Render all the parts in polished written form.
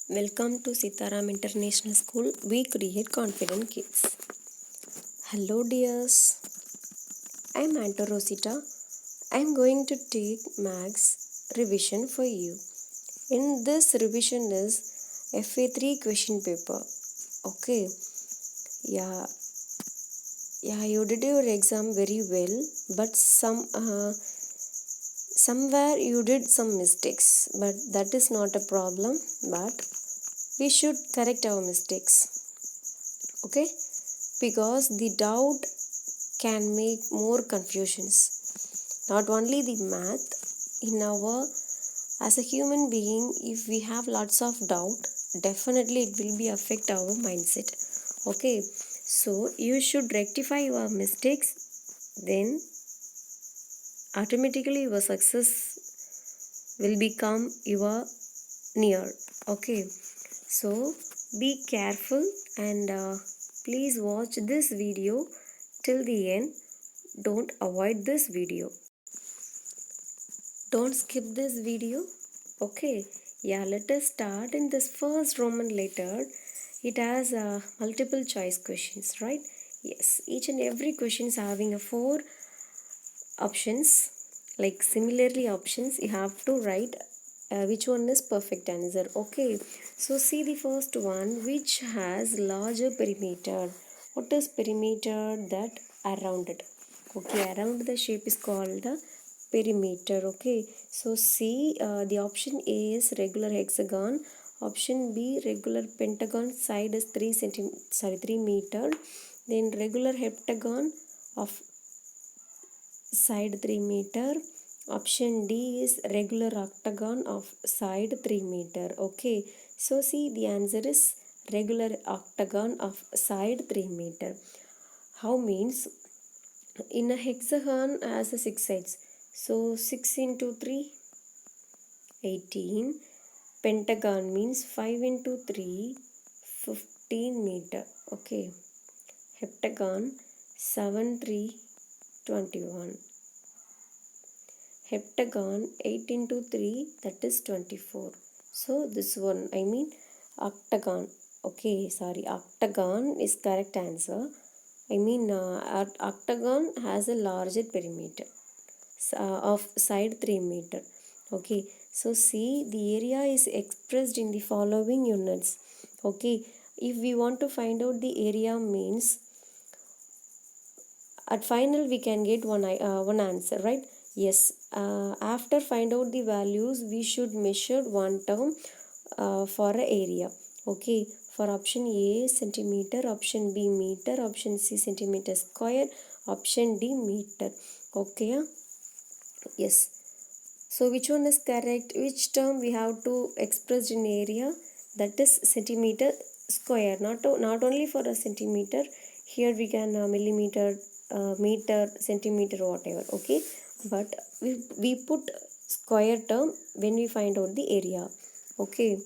Welcome to Sitaram International School. We create confident kids. Hello, dears. I'm Anto Rosita. I'm going to take Max revision for you. In this revision is FA3 question paper. Okay. Yeah. You did your exam very well, but somewhere you did some mistakes. But that is not a problem. But we should correct our mistakes. Okay, because the doubt can make more confusions. Not only the math, in our as a human being, if we have lots of doubt, definitely it will be affect our mindset. Okay, so you should rectify your mistakes, then automatically your success will become your near. Okay, so be careful and please watch this video till the end. Don't avoid this video. Don't skip this video. Okay, yeah, let us start. In this first Roman letter, it has multiple choice questions, right? Yes, each and every question is having a 4 options, like similarly options. You have to write which one is perfect answer. Okay, so see the first one, which has larger perimeter. What is perimeter? That around it. Okay, around the shape is called the perimeter. Okay, so see the option A is regular hexagon, option B regular pentagon, side is 3 meter, then regular heptagon of side 3 meter. Option D is regular octagon of side 3 meter. Okay, so see the answer is regular octagon of side 3 meter. How means in a hexagon has a 6 sides. So 6 into 3, 18. Pentagon means 5 into 3, 15 meter. Okay, heptagon 7 3, 21. Heptagon 8 into 3, that is 24. So this one, I mean octagon. Okay, sorry, octagon is correct answer. I mean octagon has a larger perimeter of side 3 meter. Okay, so see the area is expressed in the following units. Okay, if we want to find out the area means at final we can get one answer, right? Yes, after find out the values we should measure one term for a area. Okay, for option A centimeter, option B meter, option C centimeter square, option D meter. Okay, yes, so which one is correct? Which term we have to express in area? That is centimeter square. Not only for a centimeter. Here we can millimeter, meter, centimeter, whatever. Okay, but we put square term when we find out the area. Okay.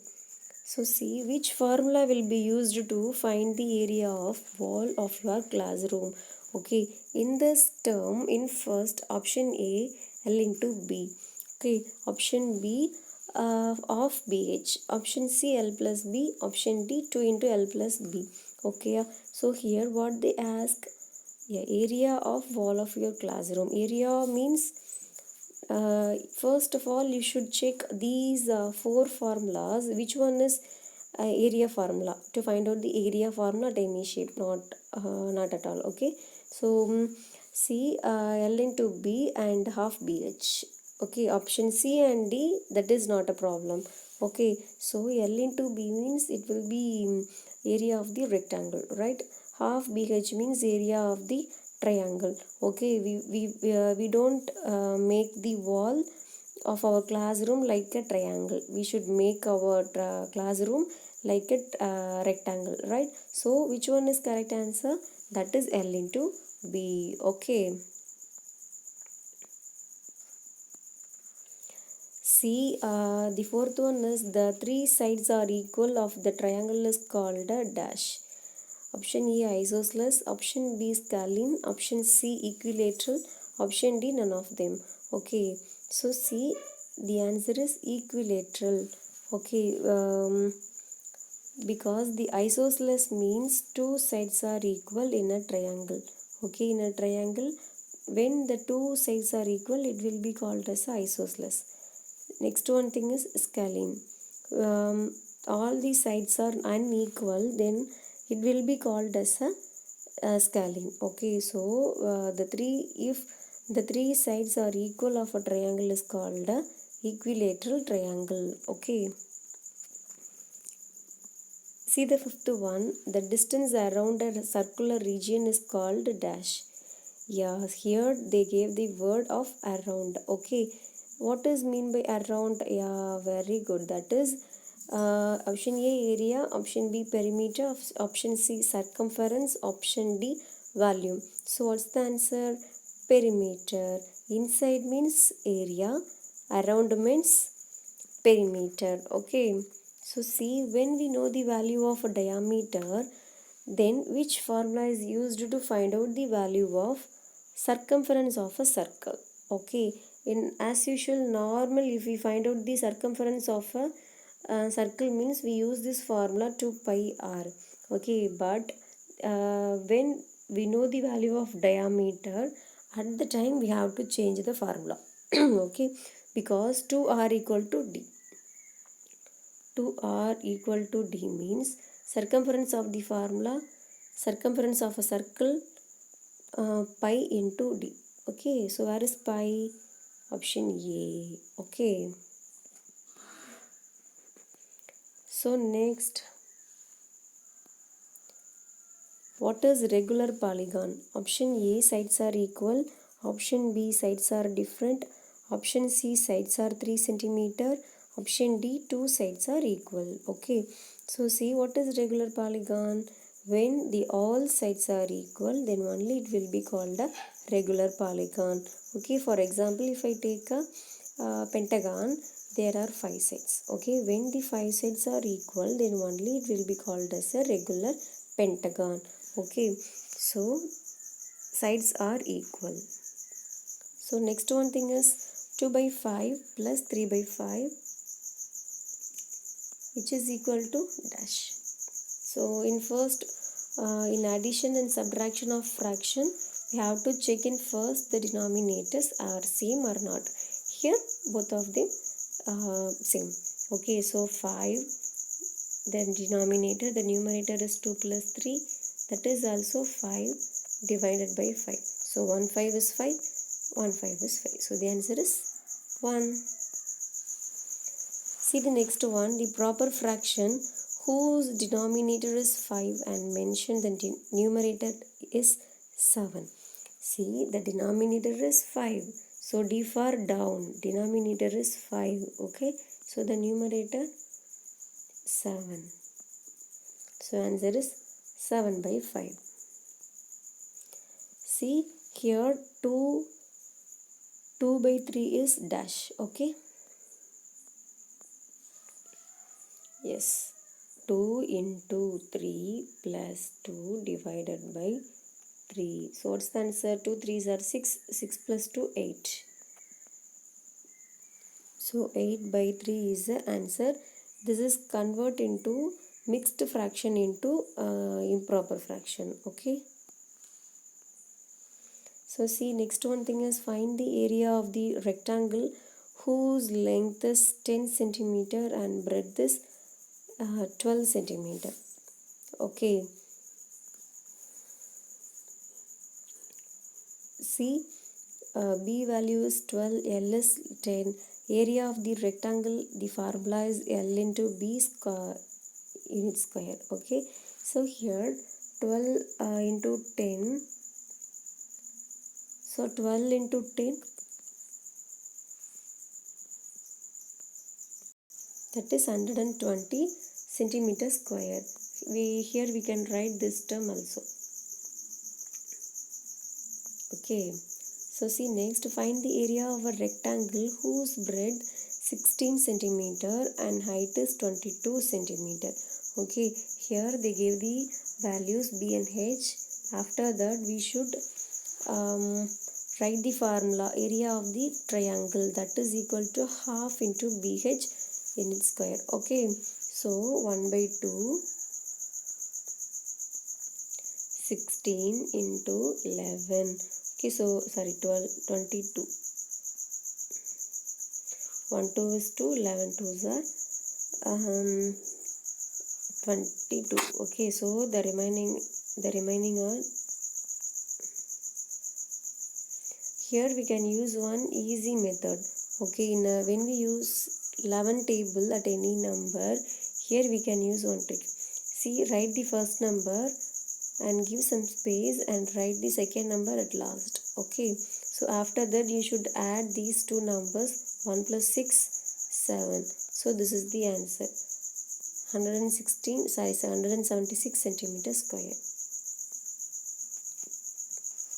So see which formula will be used to find the area of wall of your classroom. Okay, in this term, in first option A, L into B. Okay, option B of BH. Option C, L plus B. Option D, 2 into L plus B. Okay, so here what they ask, yeah, area of wall of your classroom. Area means first of all you should check these 4 formulas, which one is area formula, to find out the area formula at any shape, not at all. Okay, so C, L into B and half BH. Okay, option C and D, that is not a problem. Okay, so L into B means it will be area of the rectangle, right? Half BH means area of the triangle. Okay, we don't make the wall of our classroom like a triangle. We should make our classroom like a rectangle, right? So which one is correct answer? That is L into B. Okay, see the fourth one is the 3 sides are equal of the triangle is called a dash. Option E isosceles, option B scalene, option C equilateral, option D none of them. Okay, so see the answer is equilateral. Okay, because the isosceles means two sides are equal in a triangle. Okay, in a triangle, when the two sides are equal, it will be called as isosceles. Next one thing is scalene. All the sides are unequal, then it will be called as a scalene. Okay, so if the three sides are equal of a triangle is called a equilateral triangle. Okay, see the fifth one. The distance around a circular region is called dash. Yeah, here they gave the word of around. Okay, what is mean by around? Yeah, very good. That is option A area, option B perimeter, option C circumference, option D volume. So what's the answer? Perimeter. Inside means area, around means perimeter. Okay, so see, when we know the value of a diameter, then which formula is used to find out the value of circumference of a circle? Okay, in as usual normal, if we find out the circumference of a circle means we use this formula 2 pi r. Okay, but when we know the value of diameter, at the time we have to change the formula. Okay, because 2r equal to d. 2r equal to d means circumference of the formula, circumference of a circle, pi into d. Okay, so where is pi? Option A. Okay, so next, what is regular polygon? Option A, sides are equal. Option B, sides are different. Option C, sides are 3 centimeter. Option D, 2 sides are equal. Okay, so see, what is regular polygon? When the all sides are equal, then only it will be called a regular polygon. Okay, for example, if I take a pentagon, there are 5 sides. Okay, when the 5 sides are equal, then only it will be called as a regular pentagon. Okay, so sides are equal. So next one thing is 2 by 5 plus 3 by 5, which is equal to dash. So in first, in addition and subtraction of fraction, we have to check in first the denominators are same or not. Here both of them same. Okay, so 5, then denominator, the numerator is 2 plus 3, that is also 5 divided by 5. So 1 5 is 5, 1 5 is 5. So the answer is 1. See the next one, the proper fraction whose denominator is 5 and mention the numerator is 7. See, the denominator is 5. So D for down, denominator is 5. Okay, so the numerator 7. So answer is 7 by 5. See, here 2 by 3 is dash. Okay, yes, 2 into 3 plus 2 divided by 3. So what's the answer? 2 3s are 6. 6 plus 2 8. So 8 by 3 is the answer. This is convert into mixed fraction into improper fraction. Okay, so see, next one thing is find the area of the rectangle whose length is 10 centimeter and breadth is 12 centimeter. Okay, see, B value is 12, L is 10. Area of the rectangle, the formula is L into B square unit square. Okay, so here 12 into 10. So 12 into 10, that is 120 centimeter square. Here we can write this term also. Okay, so see, next find the area of a rectangle whose breadth 16 centimeter and height is 22 centimeter. Okay, here they gave the values B and H. After that we should write the formula area of the triangle, that is equal to half into BH unit square. Okay, So 1 by 2, 16 into 11. Okay, so sorry, 12, 22. 1 2 is 2, 11 2s are 22. Okay, so the remaining are, here we can use one easy method. Okay, when we use 11 table at any number, here we can use one trick. See, write the first number and give some space and write the second number at last. Okay, so after that you should add these two numbers, 1 plus 6, 7. So this is the answer, 176 centimeter square.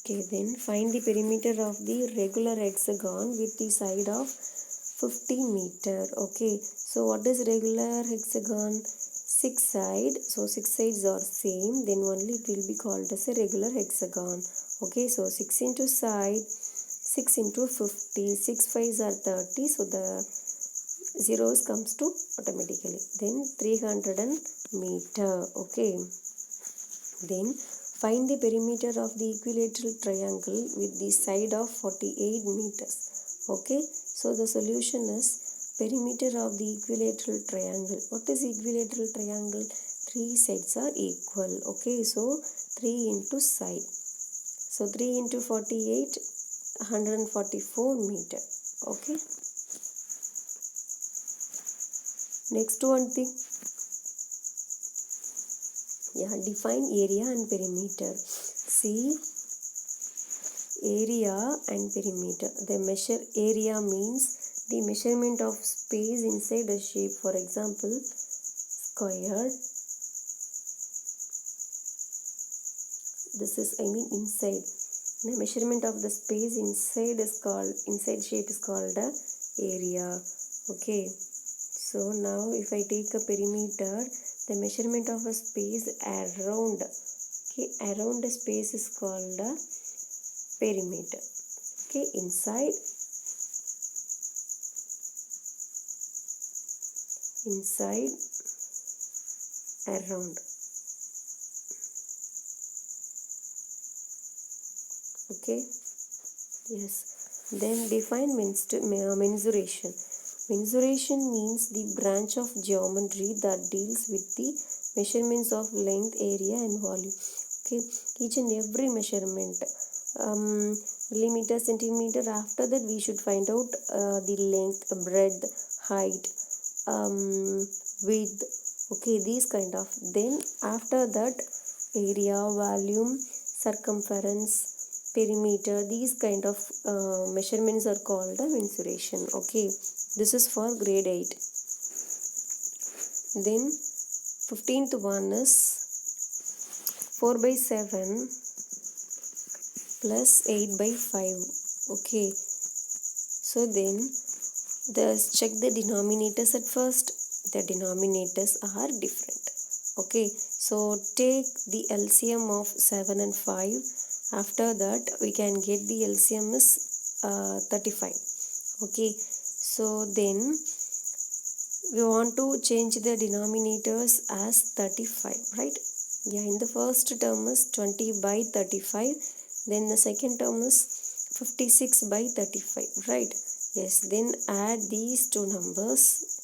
Okay, then find the perimeter of the regular hexagon with the side of 50 meter. Okay, so what is regular hexagon? 6 side, so 6 sides are same, then only it will be called as a regular hexagon. Okay, so 6 into side, 6 into 50, 6 5s are 30, so the zeros comes to automatically. Then 300 meter. Okay, then find the perimeter of the equilateral triangle with the side of 48 meters. Okay, so the solution is perimeter of the equilateral triangle. What is equilateral triangle? 3 sides are equal. Okay, so 3 into side. So 3 into 48, 144 meter. Okay, next one thing. Yeah, define area and perimeter. See, area and perimeter. The measure area means the measurement of space inside a shape. For example, square. This is inside. The measurement of the space inside shape is called a area. Okay, so now if I take a perimeter, the measurement of a space around, okay, around a space is called a perimeter. Okay, inside, around. Okay, yes. Then define mensuration. Mensuration means the branch of geometry that deals with the measurements of length, area and volume. Okay, each and every measurement, millimeter, centimeter. After that we should find out the length, breadth, height, width. Okay, these kind of. Then after that, area, volume, circumference, perimeter, these kind of measurements are called the mensuration. Okay, this is for grade 8. Then 15th one is 4 by 7 plus 8 by 5. Okay, so then check the denominators at first. The denominators are different. Okay, so take the LCM of 7 and 5. After that we can get the LCM is 35. Okay, so then we want to change the denominators as 35, right? Yeah, in the first term is 20 by 35, then the second term is 56 by 35, right? Yes, then add these two numbers.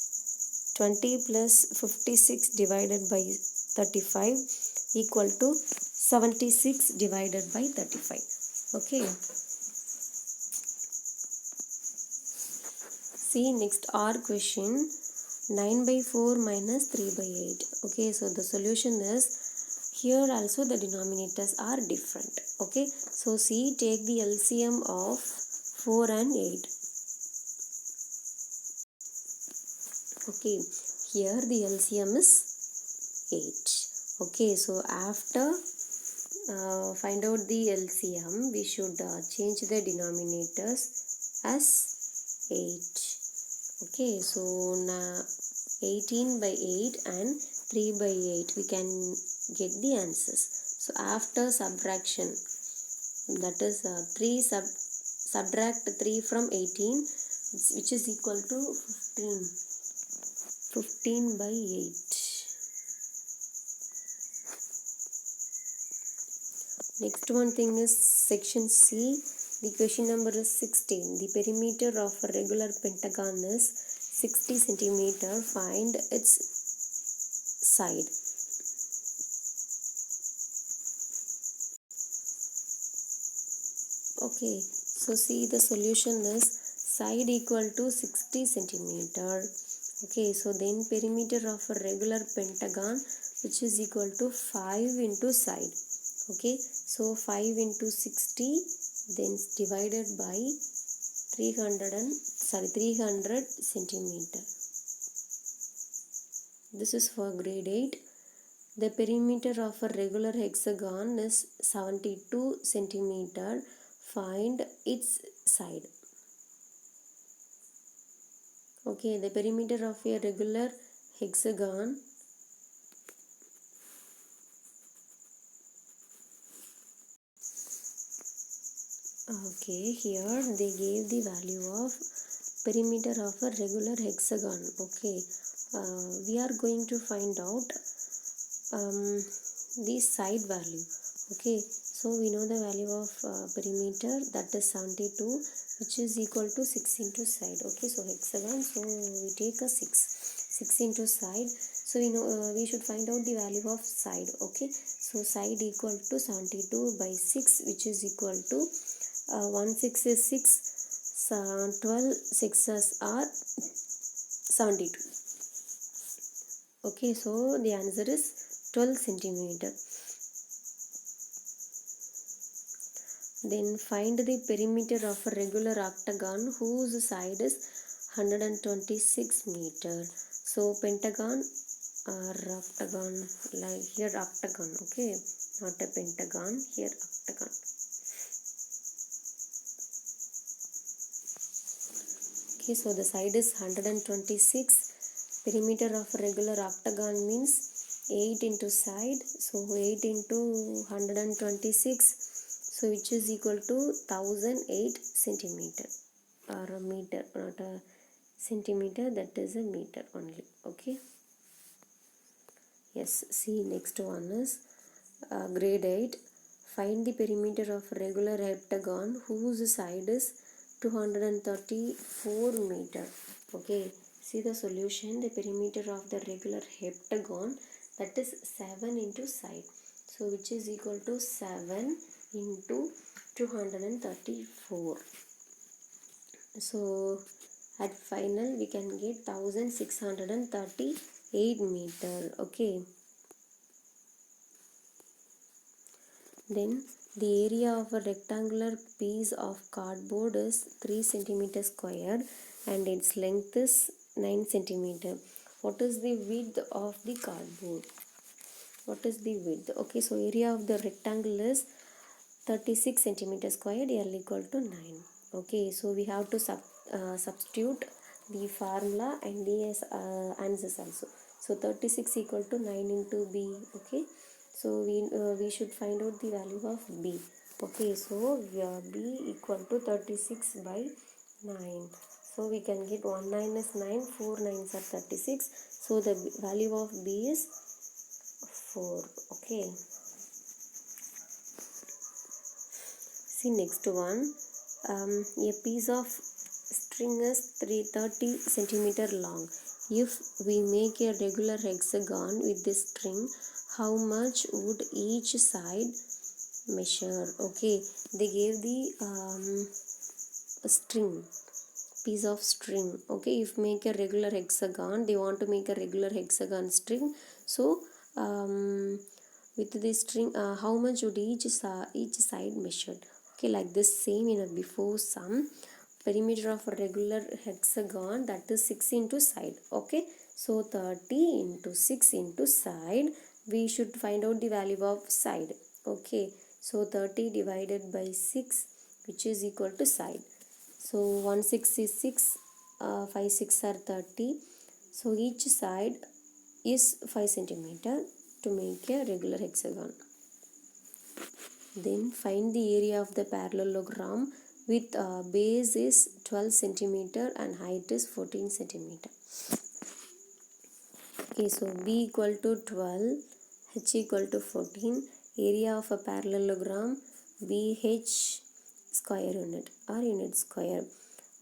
20 plus 56 divided by 35 equal to 76 divided by 35. Okay, see next R question. 9 by 4 minus 3 by 8. Okay, so the solution is, here also the denominators are different. Okay, so see, take the LCM of 4 and 8. Okay, here the LCM is 8. Okay, so after find out the LCM, we should change the denominators as 8. Okay, so now 18 by 8 and 3 by 8 we can get the answers. So after subtraction, that is subtract 3 from 18, which is equal to 15. 15 by 8. Next one thing is section C. The question number is 16. The perimeter of a regular pentagon is 60 centimeter. Find its side. Okay, so see, the solution is side equal to 60 centimeter. Okay, so then perimeter of a regular pentagon, which is equal to 5 into side. Okay, so 5 into 60, then divided by 300 centimeter. This is for grade 8. The perimeter of a regular hexagon is 72 centimeter. Find its side. Okay, the perimeter of a regular hexagon okay, here they gave the value of perimeter of a regular hexagon. Okay, we are going to find out the side value. Okay, so we know the value of perimeter, that is 72, which is equal to 6 into side. Okay, so hexagon, so we take a 6 into side. So we know we should find out the value of side. Okay, so side equal to 72 by 6, which is equal to 1 6 is 6, 12 6s are 72. Okay, so the answer is 12 centimeter. Then find the perimeter of a regular octagon whose side is 126 meter. So pentagon or octagon, like here octagon. Okay, not a pentagon, here octagon. Okay, so the side is 126. Perimeter of a regular octagon means 8 into side. So 8 into 126. So which is equal to 1008 centimeter or a meter, not a centimeter, that is a meter only. Okay. Yes, see, next one is grade 8. Find the perimeter of regular heptagon whose side is 234 meter. Okay, see the solution. The perimeter of the regular heptagon, that is 7 into side. So which is equal to 7 into 234. So at final we can get 1638 meter. Okay. Then the area of a rectangular piece of cardboard is 3 centimeter square and its length is 9 centimeter. What is the width of the cardboard? What is the width? Okay, so area of the rectangle is 36 centimeter square, L equal to 9. Okay, so we have to substitute the formula and the answers also. So 36 equal to 9 into b. Okay, so we should find out the value of b. Okay, so b equal to 36 by 9. So we can get 1 9 is 9, 4 9s are 36. So the value of b is 4. Okay. See next one. A piece of string is 330 centimeter long. If we make a regular hexagon with this string, how much would each side measure? Okay, they gave the string, piece of string. Okay, if make a regular hexagon, they want to make a regular hexagon string. So with this string, how much would each side measured? Okay, like this same in a before sum. Perimeter of a regular hexagon, that is 6 into side. Okay, so 30 into 6 into side, we should find out the value of side. Okay, so 30 divided by 6, which is equal to side. So 1 6 is 6, 5 6 are 30. So each side is 5 centimeter to make a regular hexagon. Then find the area of the parallelogram with base is 12 centimeter and height is 14 centimeter. Okay, so B equal to 12, H equal to 14, area of a parallelogram BH square unit or unit square.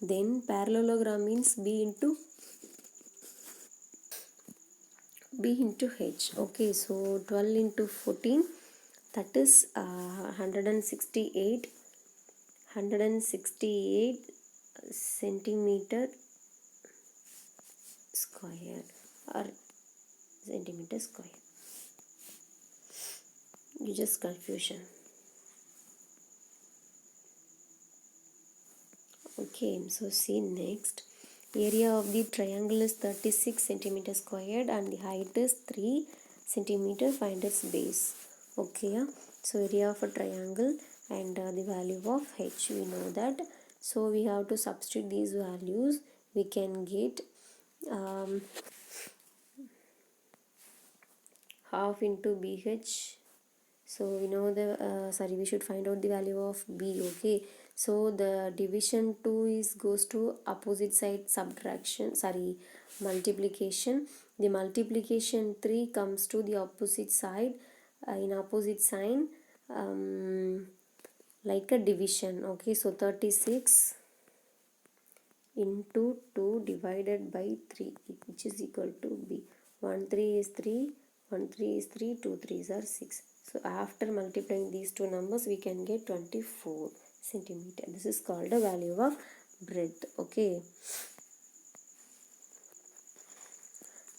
Then parallelogram means B into H. Okay, so 12 into 14, that is 168 centimeter square or centimeter square. You just confusion. Okay, so see next. Area of the triangle is 36 centimeter squared and the height is 3 centimeter. Find its base. Okay, yeah. So area of a triangle and the value of h, we know that. So we have to substitute these values. We can get half into BH. So we know we should find out the value of B. Okay, so the division 2 is goes to opposite side, subtraction, multiplication. The multiplication 3 comes to the opposite side in opposite sign, like a division. Okay, so 36 into 2 divided by 3, which is equal to B. 1 3 is 3, 1 3 is 3, 2 3s are 6. So after multiplying these two numbers, we can get 24 centimeter. This is called the value of breadth. Okay.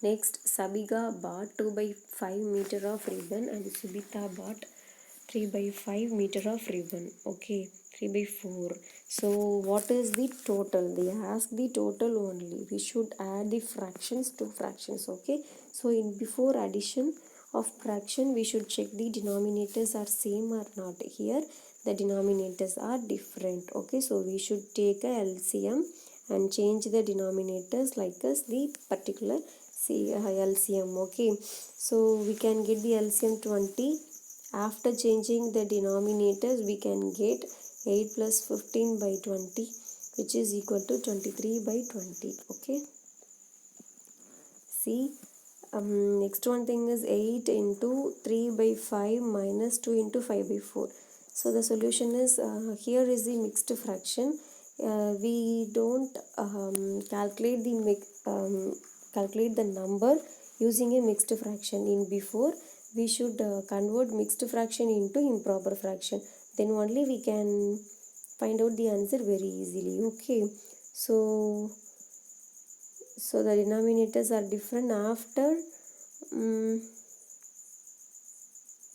Next, Sabiga bought 2 by 5 meter of ribbon and Subita bought 3 by 5 meter of ribbon. Okay, 3 by 4. So what is the total? They ask the total only. We should add the fractions to fractions. Okay, so in before addition of fraction, we should check the denominators are same or not. Here the denominators are different. Okay, so we should take a LCM and change the denominators like as the particular LCM. Okay, so we can get the LCM 20. After changing the denominators, we can get 8 plus 15 by 20, which is equal to 23 by 20. Okay, see, next one thing is 8 into 3 by 5 minus 2 into 5 by 4. So the solution is, here is the mixed fraction. We don't calculate the number using a mixed fraction. In before, we should convert mixed fraction into improper fraction. Then only we can find out the answer very easily. Okay, so the denominators are different. After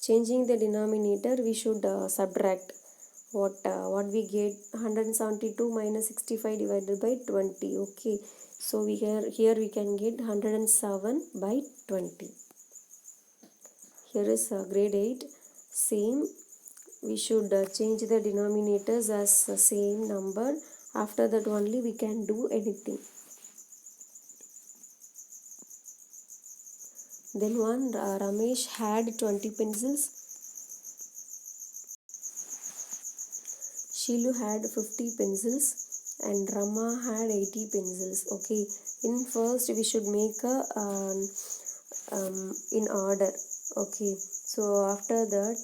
changing the denominator, we should subtract what we get. 172 minus 65 divided by 20. Okay, so here we can get 107 by 20. Here is grade 8. Same, we should change the denominators as the same number. After that only we can do anything. Then one Ramesh had 20 pencils. Shilu had 50 pencils and Rama had 80 pencils. Okay, in first we should make a in order. Okay, so after that,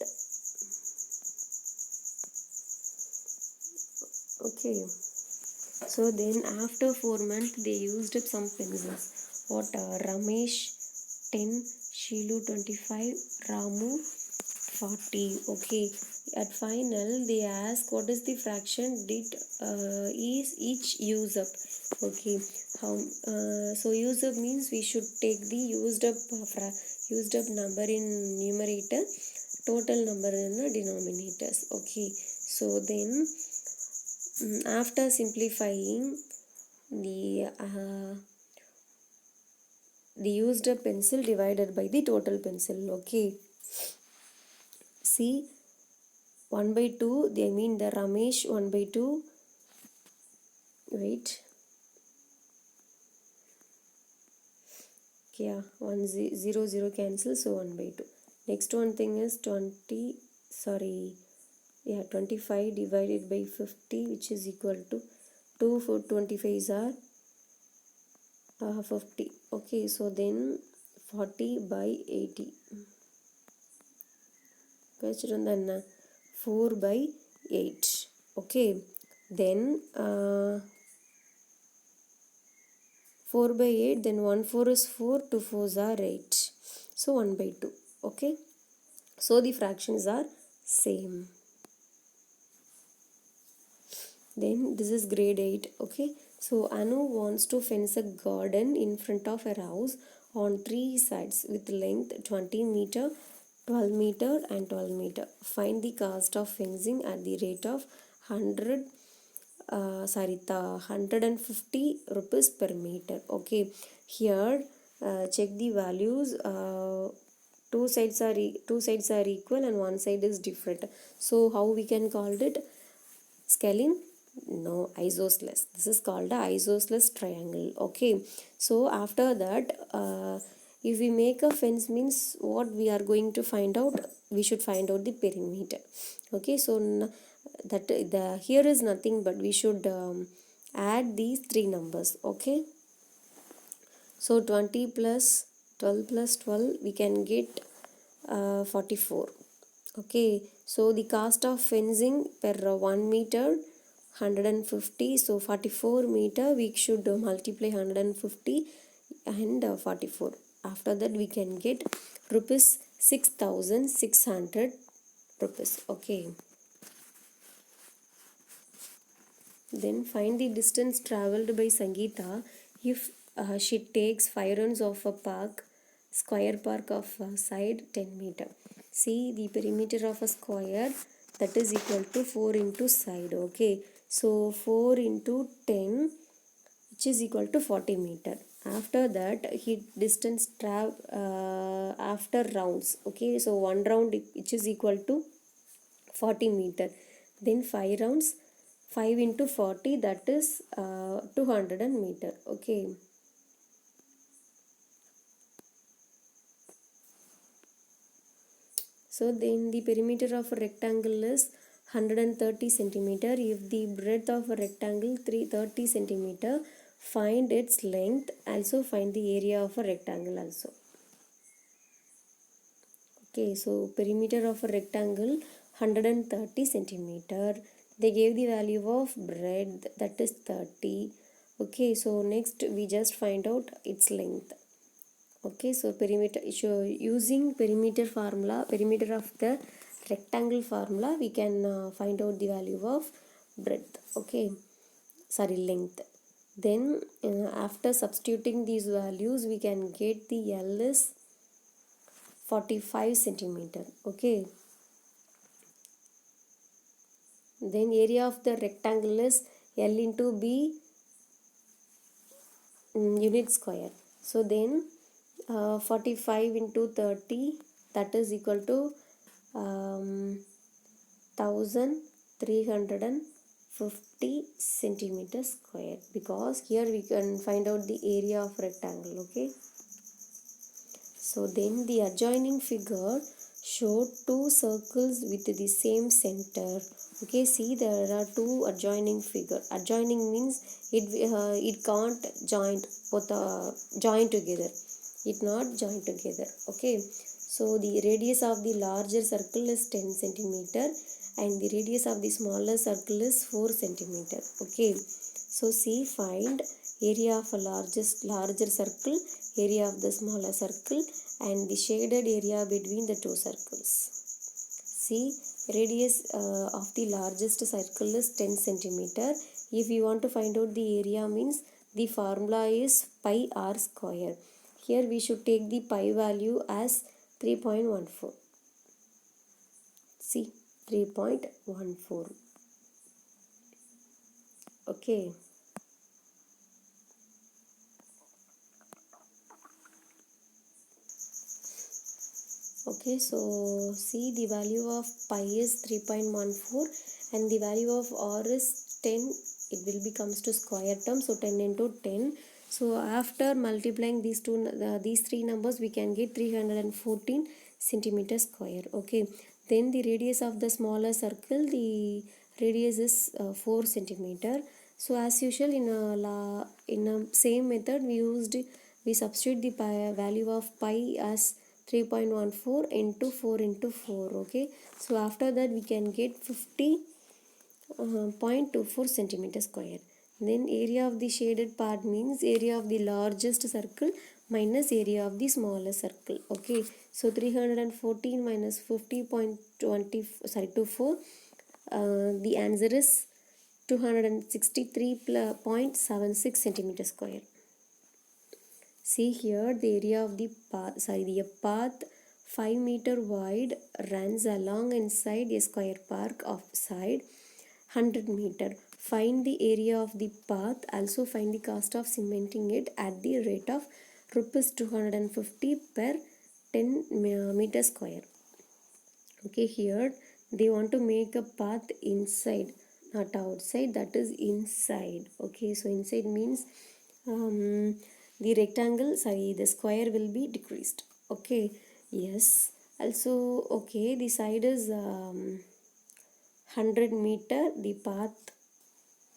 okay, so then after 4 months they used up some pencils. What Ramesh 10, Shilu 25, Ramu 40. Okay, at final they ask what is the fraction did is each use up. Okay, how so use up means we should take the used up number in numerator, total number in the denominators. Okay, so then after simplifying the used up pencil divided by the total pencil. Okay, see, 1 by 2, they mean the Ramesh 1 by 2, wait, yeah, 1 0 0 cancel, so 1 by 2. Next one thing is 25 divided by 50, which is equal to 2 for 25s are 50. Okay, so then 40 by 80. Question 4 by 8. Okay, then 4 by 8, then 1 4 is 4, 2 4s are 8. So 1 by 2. Okay, so the fractions are same. Then this is grade 8. Okay, so Anu wants to fence a garden in front of her house on 3 sides with length 20 meter, 12 meter and 12 meter. Find the cost of fencing at the rate of 150 rupees per meter. Okay, here check the values. Two sides are equal and one side is different. So how we can call it? Scaling? No, isosceles. This is called a isosceles triangle. Okay, so after that if we make a fence means what we are going to find out? We should find out the perimeter. Okay, so that the here is nothing but we should add these three numbers. Okay, so 20 plus 12 plus 12 we can get 44. Okay, so the cost of fencing per 1 meter 150. So 44 meter we should multiply 150 and 44. After that we can get rupees 6,600 rupees. Okay, then find the distance traveled by Sangeeta if she takes 5 runs of a square park of side 10 meter. See the perimeter of a square, that is equal to 4 into side. Okay, so 4 into 10 which is equal to 40 meter. After that he distance after rounds. Okay, so one round which is equal to 40 meter, then 5 rounds, 5 into 40, that is 200 meter. Okay, so then the perimeter of a rectangle is 130 centimeter. If the breadth of a rectangle 330 centimeter, find its length. Also find the area of a rectangle also. Okay, so perimeter of a rectangle 130 centimeter. They gave the value of breadth, that is 30. Okay, so next we just find out its length. Okay, so perimeter, so using perimeter formula, perimeter of the rectangle formula, we can find out the value of breadth. Okay, sorry, length. Then after substituting these values we can get the L is 45 centimeter. Okay, then area of the rectangle is L into B unit square. So then 45 into 30, that is equal to 1350 centimeter square, because here we can find out the area of rectangle. Okay, so then the adjoining figure showed two circles with the same center. Okay, see there are two adjoining figure. Adjoining means it can't join together. It not join together. Okay, so the radius of the larger circle is 10 centimeter and the radius of the smaller circle is 4 centimeter. Okay, so see, find area of a larger circle, area of the smaller circle and the shaded area between the two circles. See, radius of the largest circle is 10 centimeter. If you want to find out the area means the formula is pi r square. Here we should take the pi value as 3.14. See, 3.14. Okay. Okay, so see, the value of pi is 3.14 and the value of r is 10. It will becomes to square term, so 10 into 10. So after multiplying these three numbers we can get 314 centimeter square. Okay, then the radius of the smaller circle, the radius is 4 centimeter. So as usual in a same method we used we substitute the value of pi as 3.14 into 4 into 4. Okay, so after that we can get 50.24 centimeter square. Then area of the shaded part means area of the largest circle minus area of the smaller circle. Okay, so 314 minus 50.20, sorry, 24, the answer is 263.76 centimeter square. See here, the area of the path, the path 5 meter wide runs along inside a square park of side 100 meter. Find the area of the path. Also find the cost of cementing it at the rate of rupees 250 per 10 meter square. Okay, here they want to make a path inside, not outside, that is inside. Okay, so inside means the rectangle, the square will be decreased. Okay, yes. Also, okay, the side is 100 meter, the path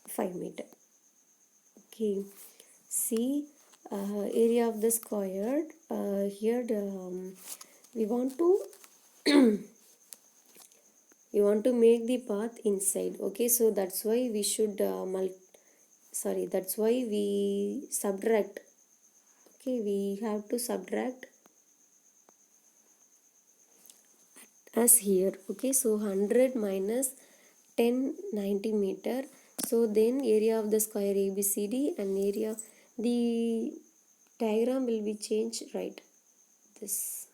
5 meter. Okay, see, area of the square, here we want to you want to make the path inside. Okay, so that's why we should that's why we subtract. Okay, we have to subtract as here. Okay, so 100 minus 10, 90 meter. So then area of the square ABCD and area, the diagram will be changed, right? This.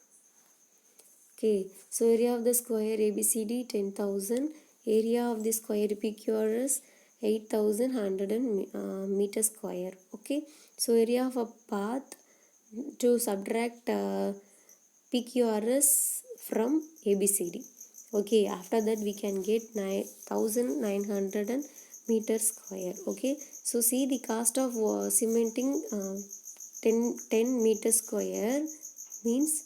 Okay, so area of the square ABCD 10,000, area of the square PQRS 8,100 meter square. Okay, so area of a path to subtract PQRS from ABCD. Okay, after that we can get 9,900 meter square. Okay, so see the cost of cementing 10 meter square means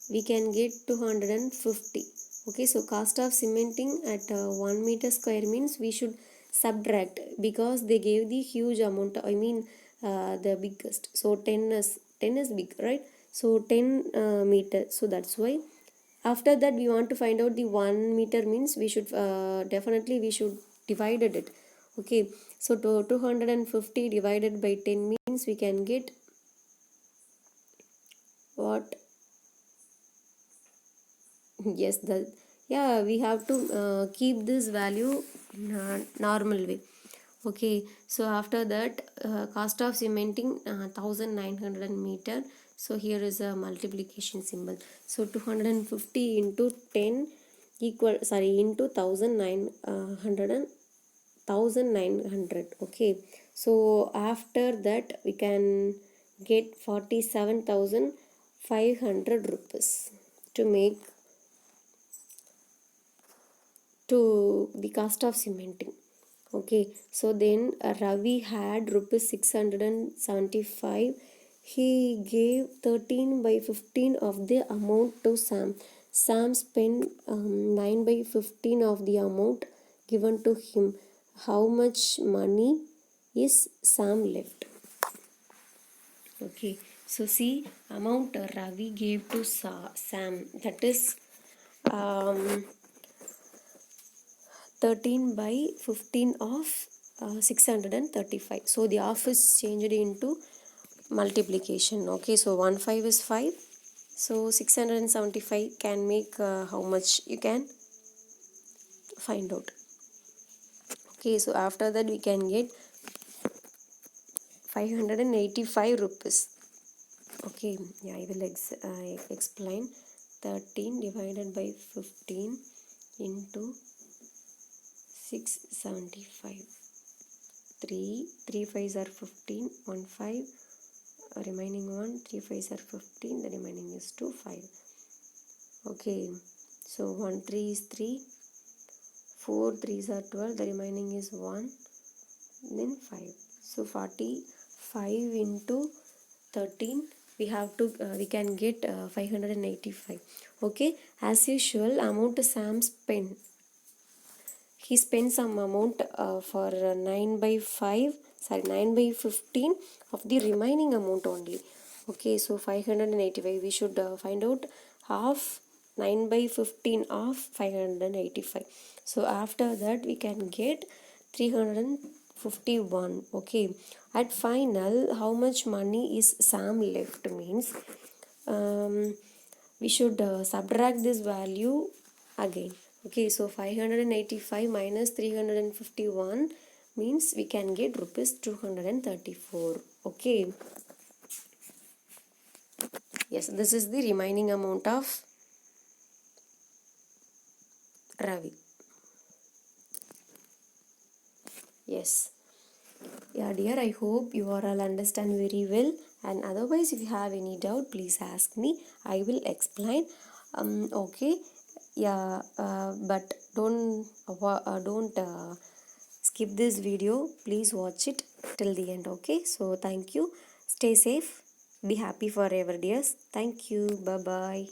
we can get 250. Okay, so cost of cementing at 1 meter square means we should subtract, because they gave the huge amount, I mean the biggest. So 10 is big, right? So 10 meter, so that's why. After that we want to find out the 1 meter means we should definitely we should divided it. Okay, so 250 divided by 10 means we can get what? Yes, we have to keep this value normal way. Okay, so after that cost of cementing 1900 meter. So here is a multiplication symbol. So 250 into 10 equal, into 1900. Okay, so after that we can get 47,500 rupees to make to the cost of cementing. Okay, so then Ravi had rupees 675. He gave 13 by 15 of the amount to Sam. Sam spent 9 by 15 of the amount given to him. How much money is Sam left? Okay, so see, amount Ravi gave to Sam, that is 13 by 15 of 635. So the half is changed into multiplication. Okay, so 1 5 is 5. So 675 can make how much you can find out. Okay, so after that we can get 585 rupees. Okay, yeah, I will explain. 13 divided by 15 into 675. 3 5s are 15, 1 5, remaining 1, 3 5s are 15, the remaining is 2 5. Okay, so 1 3 is 3, 4 3s are 12, the remaining is 1, then 5. So 45 into 13, we can get 585. Okay, as usual, amount Sam spent. He spent some amount for 9 by 15 of the remaining amount only. Okay, so 585, we should find out half 9 by 15 of 585. So after that we can get 351. Okay, at final how much money is Sam left means we should subtract this value again. Okay, so 585 minus 351 means we can get rupees 234. Okay, yes, this is the remaining amount of Ravi. Yes, yeah dear, I hope you all understand very well, and otherwise if you have any doubt please ask me, I will explain. Okay, yeah, but don't skip this video, please watch it till the end. Okay, so thank you, stay safe, be happy forever dears, thank you, bye bye.